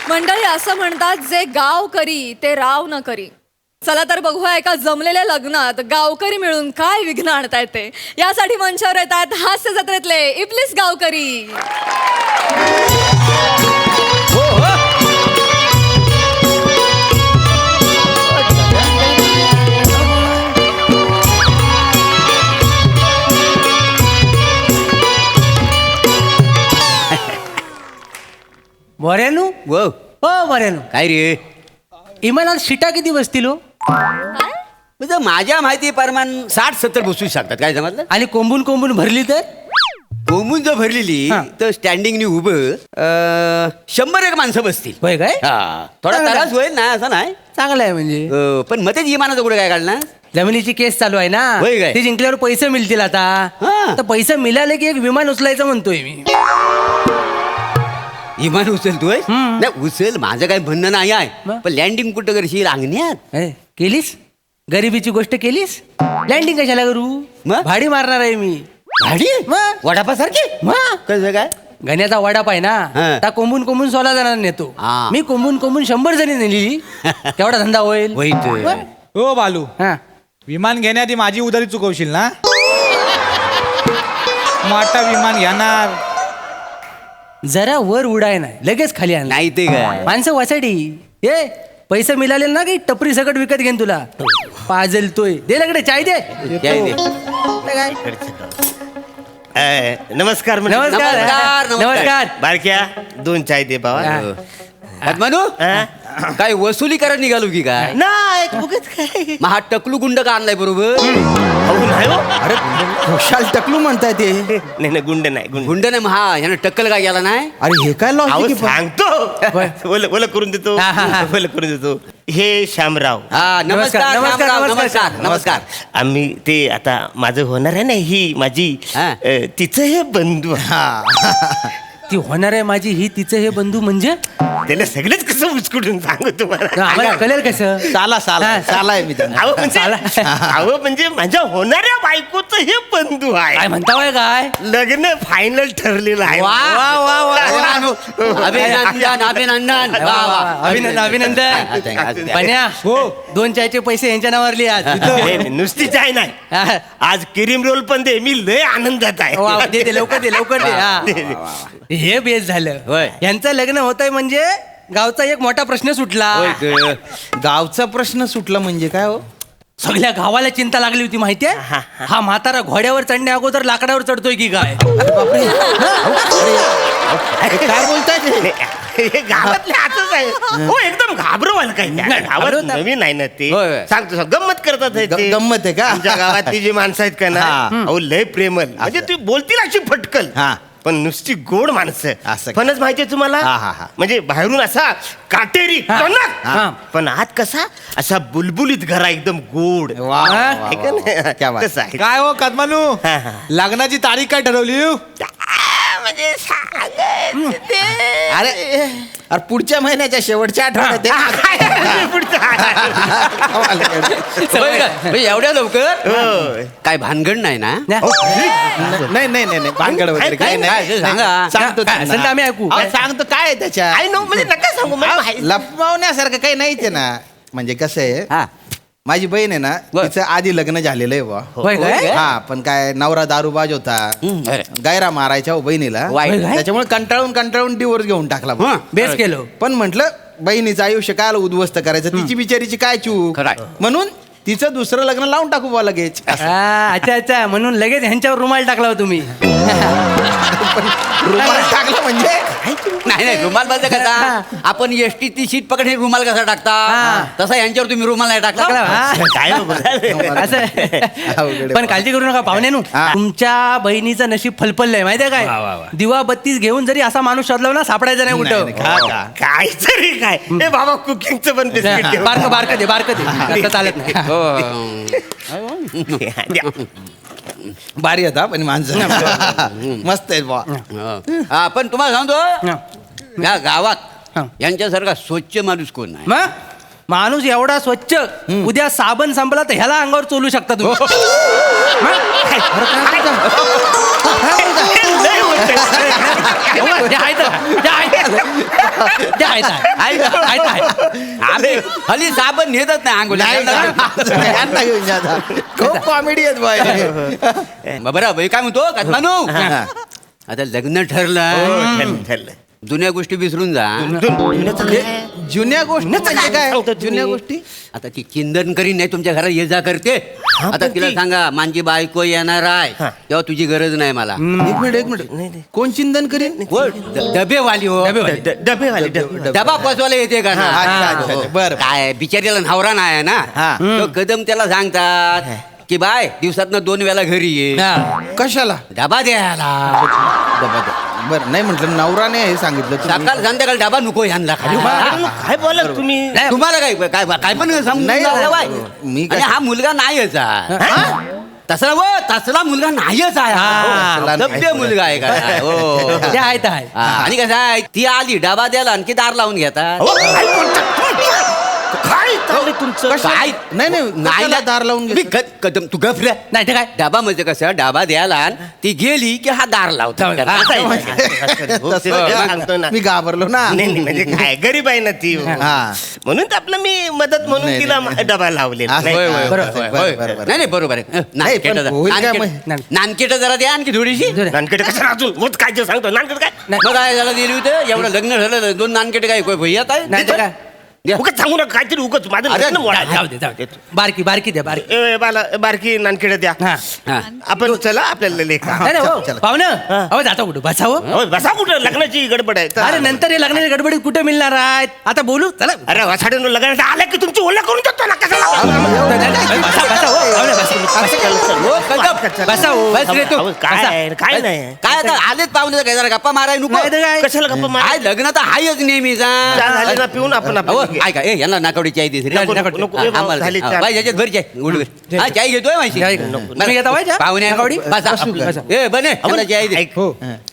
मंडळी असं म्हणतात, जे गाव करी ते राव न करी. चला तर बघूया एका जमलेल्या लग्नात गावकरी मिळून काय विघ्न आणता येते. यासाठी मंचावर येतात हास्य जत्रेतले इबलीस गावकरी. बऱ्यानु वो हो बऱ्यानु काय रे इमानात शिटा किती बसतील हो? म्हणजे माझ्या माहिती प्रमाण 60-70 बसू शकतात. काय समजलं? आणि कोंबून कोंबून भरली तर कोंबून जर भरलेली हा. तर स्टँडिंगनी उभं 100 माणसं बसतील. होय काय? हा थोडा चांगलं त्रास आहे. होईल ना, असं नाही. चांगलं आहे म्हणजे पण मध्येच इमानाचं कुठे काय काढणार? जमिनीची केस चालू आहे ना, होय काय? ते जिंकल्यावर पैसे मिळतील आता. हा. तर पैसे मिळाले की एक विमान उचलायचं म्हणतोय मी. इमान उचलतोय? हम्म. नाही उचल, माझं काही म्हणणं नाही आहे. मग? पण लँडिंग कुठं करशील? अंगण्यात. केलीस गरिबीची गोष्ट केलीस? लँडिंग कशाला करू? मग? भाडी मारणार आहे मी. भाडी मग? वडापासारखी मग कसं काय? गण्याचा वडाप आहे ना, हा. त्या कोंबून कोंबून 16 जणांना नेतो. हा. मी कोंबून 100 जणी नेली. तेवढा धंदा होईल. होईल. मग? हो बालू, हा. विमान घेण्याआधी माझी उधारी चुकवशील ना? मोठा विमान घेणार. जरा वर उडाय नाही, लगेच खाली आण. नाही ते काय? माणसं वासाठी हे पैसे मिळाले ना की टपरी सकट विकत घेईन तुला. पाजलतोय दे लगडे चाय दे. काय ते? नमस्कार म्हणजे. नमस्कार नमस्कार, नमस्कार. बारक्या 2 चाय दे बाबा. हा. म्हणू काय वसुली करायला निघालो की काय? नाही उगाच काय. मग हा टकलू गुंड का आणलाय बरोबर? अहो नाही हो. अरे खुशाल टकलू म्हणताय ते. नाही नाही गुंड नाही गुंड. गुंड नाही, मग हा यानं टक्कल काय गेला नाही? अरे हे काय अहो लॉजिक सांगतो. ओलं करून देतो. हा, हा, हा. ओलं करून देतो. हे श्यामराव. हा नमस्कार नमस्कार, नमस्कार नमस्कार. नमस्कार नमस्कार. आम्ही ते आता माझं होणार आहे ना, ही माझी हा. तिचं हे बंधू. ती होणार आहे माझी ही तिचं हे बंधू म्हणजे त्याला सगळेच कसं उचकुटून सांगू तुम्हाला. आम्हाला कळेल कसं? साला साला हा. साला आहे मी त्यांना. अहो म्हणजे माझ्या होणाऱ्या बायकोचं हे बंधू आहे. काय म्हणता होय काय? लग्न फायनल ठरलेलं आहे. वा वा वा वा. अभिनंदन अभिनंदन. वा वा अभिनंदन अभिनंदन. पण्या हो 2 चायचे पैसे यांच्या नावावर लिहा. नाही, नुसती चाय नाही, हा. आज क्रीम रोल पण दे. मी लय आनंदात आहे. वा, दे दे लवकर दे लवकर दे. हा. दे, दे. हे बेस झालं. होय. यांचं लग्न होतंय म्हणजे गावचा एक मोठा प्रश्न सुटला. गावचा प्रश्न सुटला म्हणजे काय हो? सगळ्या गावाला चिंता लागली होती माहितीये. हा म्हातारा घोड्यावर चढण्या अगोदर लाकडावर चढतोय की काय? काय बोलताय ते? हे गावातले असंच आहे. हो एकदम घाबरवाल काही नाही. गावात घाबरवतात. नवीन आहे ना ते. होय. सांगतो गंमत करतात हे ते. गंमत आहे का? आमच्या गावातली जी माणसं आहेत का ना, हा. अहो लय प्रेमल. म्हणजे ती बोलतील अशी फटकल. हा. पण नुसती गोड माणसं. असं का? फणस माहितीये तुम्हाला? हा, हा, हा. म्हणजे बाहेरून असा काटेरी हा. टणक. हा. पण आत कसा असा बुलबुलीत घरा एकदम गोड. वा, वा, वा, आहे का वा. नाही? क्या बात. तसं आहे. काय हो कदमानू, हा, हा. लग्नाची तारीख काय ठरवली? म्हणजे सांगायचं ते. अरे अरे पुढच्या महिन्याच्या शेवटच्या आठवड्यात हा, आहे. काय म्हणजे पुढचं? होय का? म्हणजे एवढ्या लवकर होय. काय भानगड नाही ना? नाही नाही नाही नाही भानगड वगैरे काय काय नाही. सांगा. सांगतो काय असेल तर आम्ही ऐकू. अहो, सांगतो काय आहे त्याच्यात. आय नो म्हणजे नका सांगू मला माहिती. लपवण्यासारखं काही नाहीच आहे ना. म्हणजे कसं आहे, हा माझी बहीण आहे ना, बर. तिचं आधी लग्न झालेलं आहे बुवा. होय काय? हा पण काय नवरा दारूबाज होता. अरे. गायरा मारायच्या हो बहिणीला. वाईट. काय? त्याच्यामुळे कंटाळून डिवोर्स घेऊन टाकला बुवा. बेस केलं. पण म्हटलं बहिणीचं आयुष्य काय उद्ध्वस्त करायचं, तिची बिचारीची काय चूक. खरंय. म्हणून तिचं दुसरं लग्न लावून टाकू बुवा लगेच. अच्छा अच्छा म्हणून लगेच ह्यांच्यावर रुमाल टाकला हो तुम्ही. रुमाल टाकला म्हणजे नाही नाही रुमाल बद्दल कसा आपण एसटी ती सीट पकड हे रुमाल कसा टाकता हा. तसा यांच्यावर तुम्ही रुमाल नाही टाकला, टाकला. हा. काय हो बोलायला? असं अवघड आहे पण काळजी करू नका पाहुण्यानू. हा. तुमच्या बहिणीचं नशीब फलफललंय माहितीये काय? दिवा बत्तीस घेऊन जरी असा माणूस शोधला ना सापडायचा नाही कुठं. काय तरी काय ए बाबा कुकिंगचं पण बिस्किट ठेव. बारक दे आता चालत नाही. हो. भारी होता पण माणसं मस्त आहे बुवा. हा पण तुम्हाला सांगतो हा. या गावात हा. यांच्यासारखा स्वच्छ माणूस कोण नाही. मग माणूस एवढा स्वच्छ उद्या साबण संपला तर ह्याला अंगावर चोलू शकता तुम्ही. मग? लय आम्ही हल्ली साबण नेतच नाही अंघोळ खूप कॉमेडी आहेत बाय बरं भाई काय म्हणतो कदमानू आता लग्न ठरलं ठरलं. जुन्या गोष्टी विसरून जा जुन्या गोष्टी म्हणजे काय सांगतो जुन्या तुम्ही. गोष्टी आता ती चिंदन करी नाही तुमच्या घरात ये जा करते आता पण तिला ती- सांगा माझी बायको येणार आहे तेव्हा तुझी गरज नाही मला एक मिनिट कोण चिंतन करीन हो, डबेवाली हो डबेवाले डबे. डबा पोचवायला येते का ना? अच्छा, अच्छा, हो. बरं. काय बिचारीला नवरा नाही आहे ना हा. तो कदम त्याला सांगतात की बाय दिवसातनं 2 वेळा घरी ये कशाला डबा द्यायला बरं नाही म्हटलं नवराने हे सांगितलं तुम्ही. सकाळ संध्याकाळ डबा नको ह्यांना खाली काय बोला तुम्ही तुम्हाला काय काय काय पण समजून नाही, जाऊ बाय. मी आणि काय- हा मुलगा नाहीच आहे तसला व तसला मुलगा नाहीच आहे तसला हा. नाही. सभ्य मुलगा आहे का हो ते आहे तर आहे हा, आणि कसं आहे ती आली डबा द्यायला आणखी दार लावून घेतात अहो, काय बोलता तुम्ही? काय चाललंय तुमचं काय नाही नाही नाही कशाला दार लावून मी घेतो? कदम तू गफऱ्या नाही ते काय डाबा म्हणजे कसं डाबा द्यायला आण, ती गेली की हा दार लावतो जाऊ दे. तसं सांगतो ना. मी घाबरलो ना नाही नाही, म्हणजे काय गरीब आहे ना ती हा. म्हणून तर आपलं मी मदत म्हणून नाही, तिला नाही. डबा लावले हा, होय, होय, होय, बरोबर. होय, बरोबर. नाही नाही बरोबर आहे नाही, पण होईल काय मग? नानकेट जरा द्या आणखी थोडीशी नानकडे कसं अजून मग काय ते सांगतो नानकडे काय मग काय झालं दिली होते एवढं लग्न झालं 2 नानकेट काय भैयात आहे नाही ते काय द्या. उगाच सांगू नका काहीतरी उगाच माझं अरे, लग्न मोडायचं. जाऊ दे जाऊ दे बारकी बारकी द्या बारकी ए, बाला बारकी नानकडे द्या हा हा. आपण चला आपल्याला लेखा नाही नाही, हो चला. पाहुणं अहो जाता कुठं बसावं होय, बसा कुठं लग्नाची गडबड आहे अरे नंतर हे लग्नाच्या गडबडीत कुठे मिळणार आहेत आता बोलू चला अरे वासाडे लग्नाचं आलं की तुमची ओळख करून देतो ना बसा बसा हो पाहुणे, बसा. हो, कदम. बसा हो. बस रे तू. काय बसा. आहे, काय नाही काय आता आलेच पाहुणे काय जरा गप्पा माराय नको नाही तर काय कशाला गप्पा मार काय लग्न तर हायच नेहमीचा झाले ना पिऊन आपण अहो, आपलं ऐका ए यांना नाकावडी चाय देस रे नको, नको, नको. ए, बाबा, झाली चहा. बाय याच्यात भर चाय गुड हा चाय घेतोय माहिती चाय घेतो. तुम्ही घेता बाय चहा? पाहुण्या नाकावडी? बसा बसा. ए बने यांना चाय दे ऐक. हो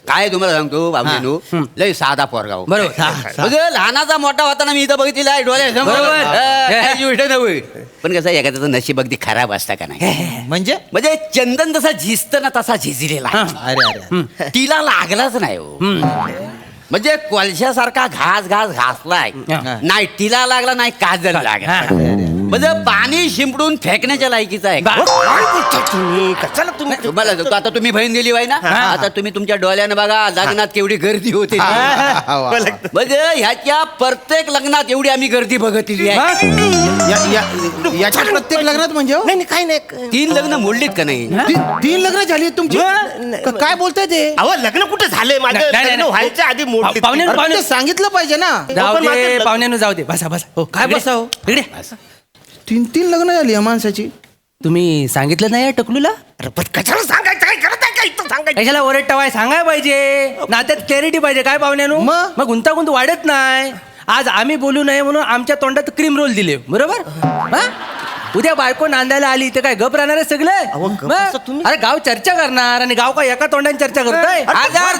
काय तुम्हाला सांगतो पाहुण्यानो लय साधा पोरगा हो. बरोबर हा. म्हणजे लहानाचा मोठा होताना मी इथं बघितलेला आहे डोळ्यासमोर बरोबर. काहीच गोष्ट नव्हे पण कसं एखाद्याचं नशीब अगदी खराब असतं का नाही म्हणजे चंदन जसा झिजत ना तसा झिजलेला आहे. अरे अरे तिला लागलाच नाही हो म्हणजे कोळशासारखा घास घासलाय हा. नाही तिला लागला नाही काजल लागला म्हणजे पाणी शिंपडून फेकण्याच्या लायकीचं आहे काय बोलता तुम्ही कशाला तुम्ही तुम्हाला सांगतो, आता तुम्ही बहीण दिली बाई ना आता तुम्ही तुमच्या डोळ्यानं बघा लग्नात केवढी गर्दी होते म्हणजे ह्याच्या प्रत्येक लग्नात एवढी आम्ही गर्दी बघितली आहे याच्या प्रत्येक लग्नात म्हणजे हो? नाही नाही, काय नाही 3 लग्न मोडलीत का नाही 3 लग्न झाली आहेत तुमची काय बोलताय ते अहो लग्न कुठे झालंय माझं नाही, नाही, लग्न नाही. व्हायच्या आधी मोडली पाहुणे अरे, ते सांगितलं पाहिजे ना जाऊ पण माझं दे लग्न- पाहुण्यानं जाऊ दे बसा बसा हो काय इकडे. बसा हो? इकडे 3 लग्न झाली या माणसाची तुम्ही सांगितलं नाही या टकलूला अरे, पण कशाला सांगायचं काय करत आहे का इथं सांगायचं कशाला ओरडटावाय सांगाय पाहिजे नात्यात क्लॅरिटी पाहिजे काय पाहुण्यानो मग? मग गुंतागुंत वाढत नाही आज आम्ही बोलू नये म्हणून आमच्या तोंडात क्रीम रोल दिले बरोबर हा? उद्या बायको नांदायला आली तर काय गप राहणार आहे सगळे गप मग? असं तुम्ही- अरे गाव चर्चा करणार आणि गाव काय एका तोंडाने चर्चा करताय 1000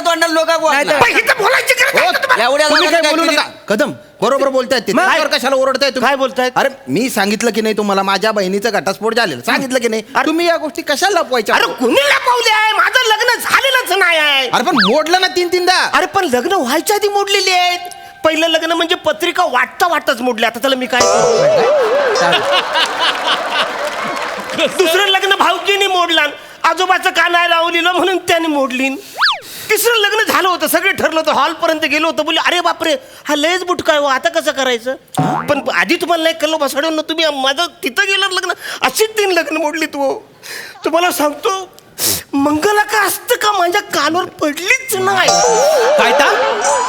तोंडाला लोक नाही तर- पण इथं बोलायची गरज आहे का तुम्हाला? एवढ्या तुम्ही लोकांना काय बोलू काय नका कदम बरोबर बोलतायत ते मग? त्यावर कशाला ओरडताय तुम्ही काय बोलतायत? अरे मी सांगितलं की नाही तुम्हाला माझ्या बहिणीचा घटस्फोट झालेला सांगितलं की नाही तुम्ही या गोष्टी कशाला लपवायच्या अरे कुणी लपवले आहे माझं लग्न झालेलंच नाही आहे अरे पण मोडलं ना 3-3दा अरे पण लग्न व्हायच्या आधी मोडलेली आहेत पहिलं लग्न म्हणजे पत्रिका वाटताच मोडली आता त्याला मी काय करू? दुसरं लग्न भाऊजीने मोडला आजोबाचं कानाय लावलेलं म्हणून त्याने मोडली तिसरं लग्न झालं होतं सगळे ठरलं होतं हॉल पर्यंत गेलो होतो बोलले अरे बापरे हा लयच बुटका आहे हो, आता कसं करायचं पण आधी तुम्हाला नाही कळलं बसाडून तुम्ही माझं तिथं गेलं लग्न अशीच 3 लग्न मोडली तू तुम्हाला सांगतो मंगला का असतं का माझ्या कानावर पडलीच नाही काय ता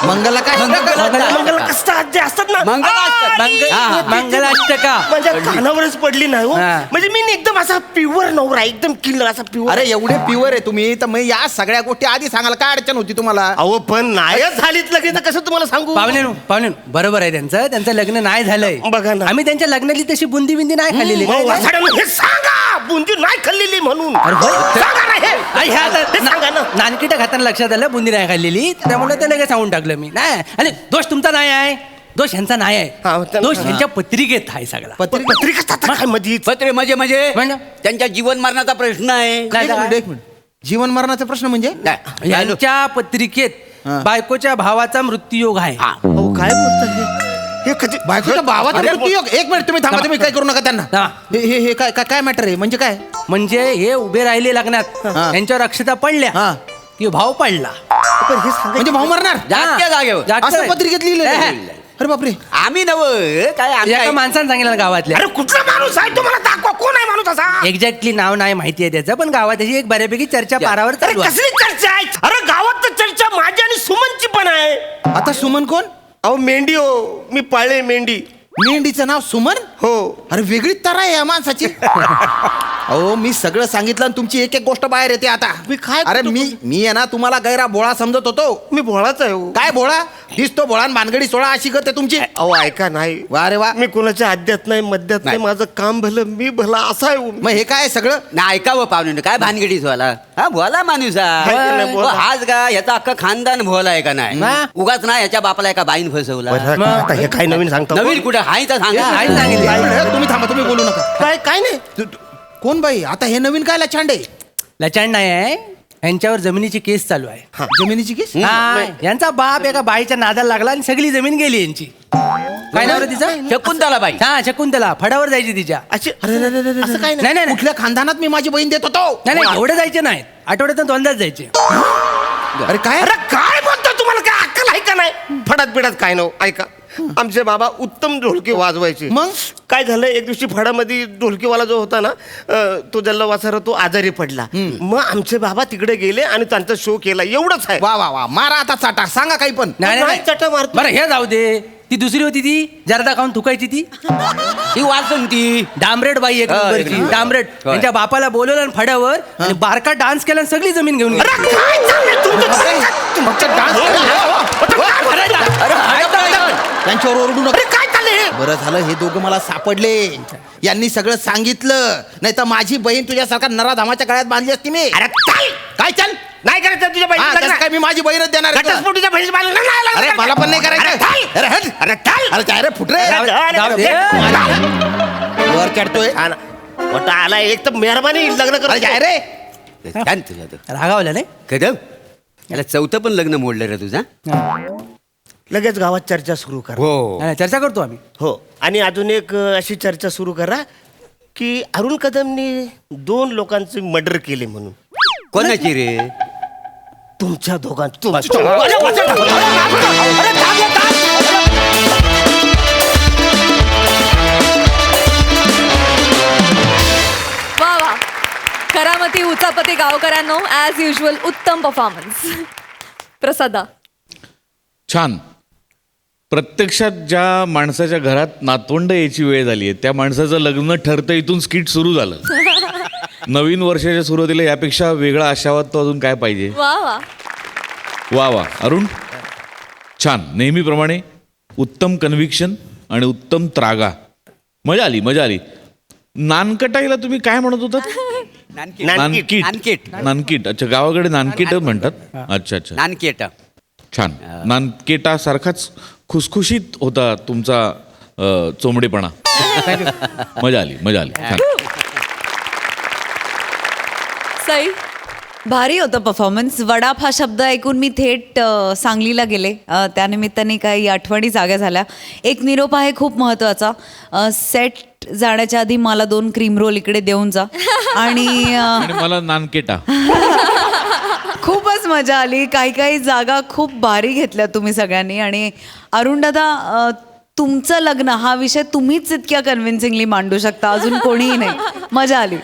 मंगला काय मंगला कसं जे असतात ना मंगलाष्टक. आ, मंगलाष्टका माझ्या कानावरच पडली नाही हो हा. म्हणजे मी एकदम असा प्युअर नवरा एकदम किल्लर असा प्युअर अरे एवढे प्युअर आहे तुम्ही तर मग या सगळ्या गोष्टी आधी सांगायला काय अडचण होती तुम्हाला अहो पण नायच झालीच लगेच तर कसं तुम्हाला सांगू पाहुण्यानो बरोबर आहे त्यांचं लग्न नाही झालंय बघा ना. आम्ही त्यांच्या लग्नाली तशी बुंदी बिंदी नाही खाल्लेली मग वासाड्यानं हे सांगा बुंदी नाही खाल्लेली म्हणून अरे होय. सांगा ना हे. हे सांगा ना नानकिटा खाताना लक्षात आलं बुंदी नाही खाल्लेली त्यामुळे ते लगेच सांगून टाकलं मी नाही आणि दोष तुमचा नाही आहे दोष ह्यांचा नाही हा, आहे त्यांना- दोष ह्यांच्या पत्रिकेत आहे सगळा पत्रिका काय मध्ये पत्रे म्हणजे म्हणजे? त्यांच्या जीवन मरणाचा प्रश्न आहे नाही तर काय? एक मिनिट जीवन मरणाचा प्रश्न म्हणजे काय? यांच्या पत्रिकेत हा. बायकोच्या भावाचा मृत्यूयोग आहे. अहो काय बोलता हे कधी बायकोच्या भावाचा मृत्यूयोग. एक मिनिट तुम्ही थांबा, तुम्ही काय करू नका त्यांना. हा. हे काय काय मॅटर आहे म्हणजे काय? म्हणजे हे उभे राहिले लग्नात हा. यांच्यावर अक्षता पडल्या हा. की भाव पडला. पण हे सांगा म्हणजे भाऊ मरणार जागच्या जागेवर जागच्या असं जागेवर. पत्रिकेत लिहिलं. अरे बापरे. आम्ही नव काय आम्ही एका काय- माणसानं सांगितलं गावातल्या. अरे कुठला माणूस आहे तुम्हाला दाखवा कोण आहे माणूस असा एक्झॅक्टली नाव नाही माहिती आहे त्याचं, पण गावात त्याची एक बऱ्यापैकी चर्चा पारावर अरे चालू आहे. कसली चर्चा आहे अरे गावात तर चर्चा माझी आणि सुमनची पण आहे. आता सुमन कोण? अहो मेंढी हो मी पाळे मेंढी मेंढीचं नाव सुमन? हो अरे वेगळी तरा आहे या माणसाची. अहो मी सगळं सांगितलं आणि तुमची एक एक गोष्ट बाहेर येते आता. मी काय अरे करतो? मी आहे ना तुम्हाला गैरा बोळा समजत होतो. मी भोळाच आहे हो. काय बोळा दिसतो बोळा आणि भानगडी सोळा अशी करते तुमची. अहो ऐका नाही वा रे वा. मी कोणाच्या आद्यात नाही मध्यात नाही नाही. माझं काम भलं मी भला असा आहे हो. मग हे काय सगळं? नाही ऐकावं पाहुणे काय भानगडीच व्हायला हा भोला माणूस हाय की नाही भोला? हाच का याचा अख्खा खानदान भोला आहे का नाही हा. उगाच ना याच्या बापाला एका बाईन फसवला बरं, आता हे काय नवीन सांगतो नवीन कुठे हाय तर सांगा हाय सांगितलं. काय? तुम्ही थांबा, तुम्ही बोलू नका. काय काय नाही कोण बाई? आता हे नवीन काय लचांड आहे? लचांड नाही आहे, यांच्यावर जमिनीची केस चालू आहे. जमिनीची केस? हा, यांचा बाप एका बाईच्या नादाला लागला आणि सगळी जमीन गेली यांची. काय नाव रे तिचं? शकुंतला बाई हा शकुंतला. फडावर जायची तिच्या. अशी अरे रे रे रे रे. असं काय नाही नाही नाही नाही. कुठल्या खानदानात मी माझी बहीण देत होतो? नाही एवढे जायचे नाहीत, आठवड्यातून दोनदाच जायचे. अरे काय? अरे काय बोलतो तुम्हाला काय अक्कल आहे का नाही फडात बिडात काय नव ऐका आमचे बाबा उत्तम ढोलकी वाजवायचे मग? काय झालं एक दिवशी फडामध्ये ढोलकीवाला जो होता ना तो जल्ला वासारा तो आजारी पडला मग आमचे बाबा तिकडे गेले आणि त्यांचा शो केला एवढंच आहे वा वा वा. मारा आता चाटा, सांगा काही पण. नाही नाही, नाही चटा मारतो. बरं हे जाऊ दे. ती दुसरी होती ती जर्दा खाऊन थुकायची ती ही वाचून ती डांबरेट बाई एक हा, नंबरची. एक- डांबरेट होय. त्यांच्या बापाला बोलवलं आणि फड्यावर आणि बारका डान्स केला आणि सगळी जमीन घेऊन गेली. अरे काय चाललंय तुमचं? फक्त डान्स त्यांच्यावर ओरडू नका. अरे काय चाललंय हे? बरं झालं हे दोघं मला सापडले. यांनी सगळं सांगितलं, नाही तर माझी बहीण तुझ्यासारखा नराधामाच्या गळ्यात बांधली असती मी. अरे काय काय चल नाही करायचं तुझ्या हा, बहिणीचं तसं लग्न? काय मी माझी बहीणच देणार आहे तुला. घटस्फोटीच्या बहिणीचं बांधलं नाही अरे लग्न. मला पण नाही अरे करायचं. काय? अरे हट. अरे काय? अरे काय रे फुटरे अरे, अरे, जाऊ दे. अरे, वर चढतोय. हा ना. मोठा आला एक तर मेहरबानी लग्न अरे काय कर रे? छान तुझं तो. रागावलं नाही. कदम याला चौथं पण लग्न मोडलं रे तुझा लगेच गावात चर्चा सुरू करा हो नाही, चर्चा करतो आम्ही. हो आणि अजून एक अशी चर्चा सुरू करा की अरुण कदमनी 2 लोकांचे मर्डर केले म्हणून कोणाची रे तुमच्या दोघांचं वा वा. करामती उचापती गावकऱ्यांनो ॲज युजल उत्तम परफॉर्मन्स. प्रसादा. छान. प्रत्यक्षात ज्या माणसाच्या घरात नातवंड यायची वेळ झाली आहे त्या माणसाचं लग्न ठरतं इथून स्किट सुरू झालं. नवीन वर्षाच्या सुरुवातीला यापेक्षा वेगळा आशावाद तो अजून काय पाहिजे. वा वा. वा वा अरुण छान. नेहमीप्रमाणे उत्तम कन्व्हिक्शन आणि उत्तम त्रागा. मजा आली मजा आली. नानकटाईला तुम्ही काय म्हणत होतात? नानकीट. नानकीट. नानकीट. अच्छा गावाकडे नानकीट म्हणतात. अच्छा अच्छा नानकेट छान. नानकेटा सारखाच खुसखुशीत होता तुमचा चोमडेपणा. मजा आली मजा आली. छान. सई. भारी होतं परफॉर्मन्स. वडाप हा शब्द ऐकून मी थेट सांगलीला गेले. त्यानिमित्ताने काही आठवणी जाग्या झाल्या. एक निरोप आहे खूप महत्त्वाचा. सेट जाण्याच्या आधी मला 2 क्रीम रोल इकडे देऊन जा. आणि आणि मला नानकेटा. खूपच मजा आली. काही काही जागा खूप भारी घेतल्या तुम्ही सगळ्यांनी. आणि अरुण दादा तुमचं लग्न हा विषय तुम्हीच इतक्या कन्व्हिन्सिंगली मांडू शकता, अजून कोणीही नाही. मजा आली.